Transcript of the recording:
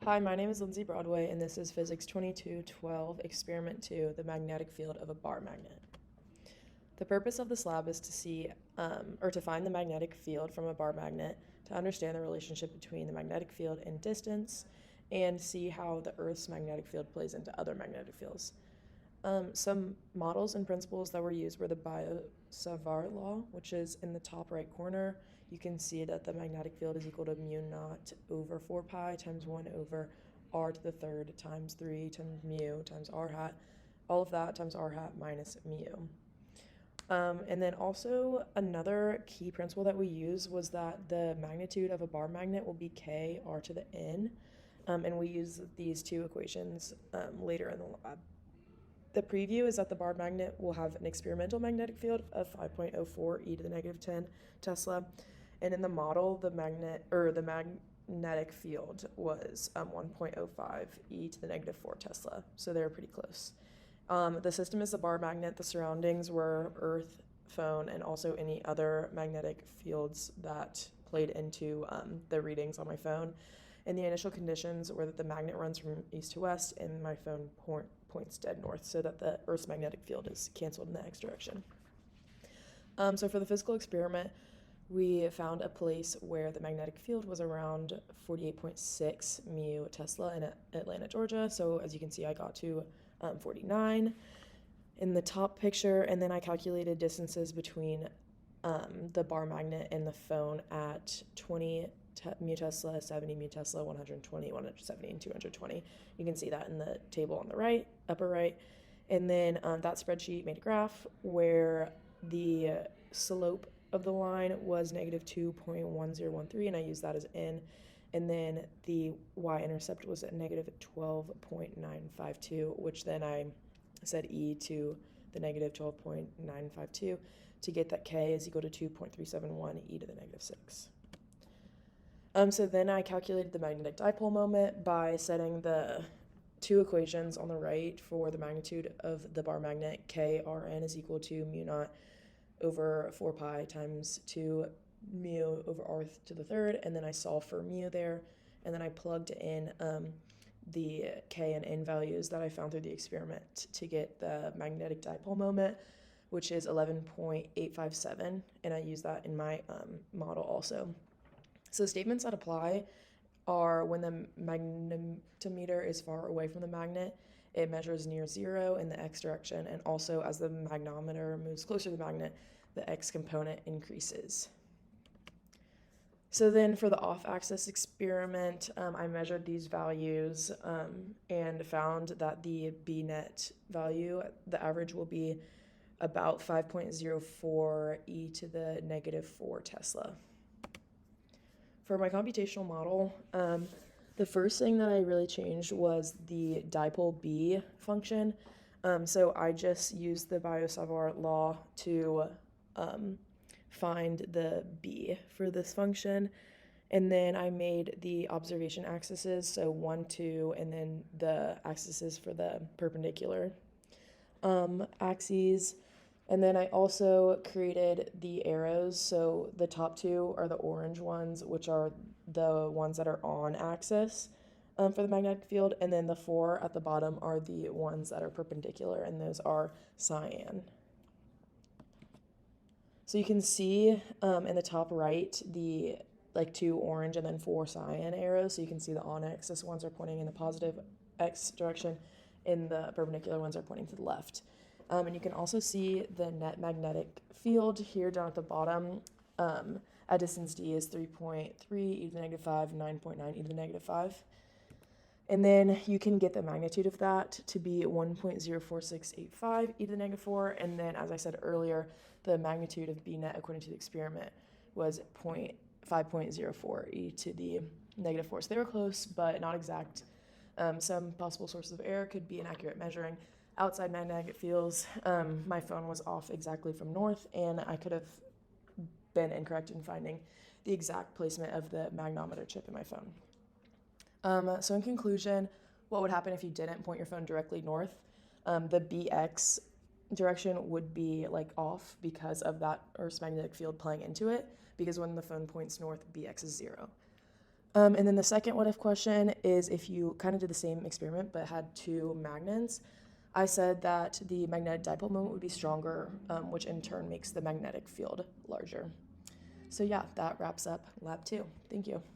Hi, my name is Lindsay Broadway, and this is Physics 2212, Experiment 2, the magnetic field of a bar magnet. The purpose of this lab is to to find the magnetic field from a bar magnet, to understand the relationship between the magnetic field and distance, and see how the Earth's magnetic field plays into other magnetic fields. Some models and principles that were used were the Biot-Savart law, which is in the top right corner. You can see that the magnetic field is equal to mu naught over 4 pi times 1 over r to the third times 3 times mu times r hat, all of that times r hat minus mu. And then also another key principle that we use was that the magnitude of a bar magnet will be k r to the n, and we use these two equations later in the lab. The preview is that the bar magnet will have an experimental magnetic field of 5.04 e to the negative 10 Tesla, and in the model, the magnetic field was 1.05 e to the negative 4 Tesla, so they're pretty close. The system is a bar magnet. The surroundings were Earth, phone, and also any other magnetic fields that played into the readings on my phone. And the initial conditions were that the magnet runs from east to west, and my phone points dead north, so that the Earth's magnetic field is canceled in the x direction. So for the physical experiment, we found a place where the magnetic field was around 48.6 mu Tesla in Atlanta, Georgia. So as you can see, I got to 49 in the top picture, and then I calculated distances between the bar magnet and the phone at 20 mu Tesla, 70 mu Tesla, 120, 170, and 220. You can see that in the table on the right, upper right. And then that spreadsheet made a graph where the slope of the line was negative 2.1013, and I used that as n. And then the y-intercept was at negative 12.952, which then I said e to the negative 12.952 to get that k is equal to 2.371 e to the negative 6. So then I calculated the magnetic dipole moment by setting the two equations on the right for the magnitude of the bar magnet. K Rn is equal to mu naught over 4 pi times 2 mu over r to the third, and then I solved for mu there, and then I plugged in the k and n values that I found through the experiment to get the magnetic dipole moment, which is 11.857, and I use that in my model also. So statements that apply are when the magnetometer is far away from the magnet, it measures near zero in the x direction, and also as the magnometer moves closer to the magnet, the x component increases. So then for the off-axis experiment, I measured these values and found that the B net value, the average will be about 5.04 e to the negative 4 Tesla. For my computational model, the first thing that I really changed was the dipole B function. So I just used the Biot-Savart law to find the B for this function. And then I made the observation axes, so 1, 2, and then the axes for the perpendicular axes. And then I also created the arrows, so the top two are the orange ones, which are the ones that are on axis for the magnetic field, and then the 4 at the bottom are the ones that are perpendicular, and those are cyan. So you can see in the top right the 2 orange and then 4 cyan arrows, so you can see the on-axis ones are pointing in the positive x direction, and the perpendicular ones are pointing to the left. And you can also see the net magnetic field here down at the bottom. At distance d is 3.3 e to the negative 5, 9.9 e to the negative 5. And then you can get the magnitude of that to be 1.04685 e to the negative 4. And then, as I said earlier, the magnitude of B net according to the experiment was 5.04 e to the negative 4. So they were close, but not exact. Some possible sources of error could be inaccurate measuring outside magnetic fields. My phone was off exactly from north, and I could have been incorrect in finding the exact placement of the magnometer chip in my phone. So in conclusion, what would happen if you didn't point your phone directly north? The BX direction would be off because of that Earth's magnetic field playing into it, because when the phone points north, BX is 0. And then the second what if question is if you kind of did the same experiment but had two magnets. I said that the magnetic dipole moment would be stronger, which in turn makes the magnetic field larger. So yeah, that wraps up lab 2. Thank you.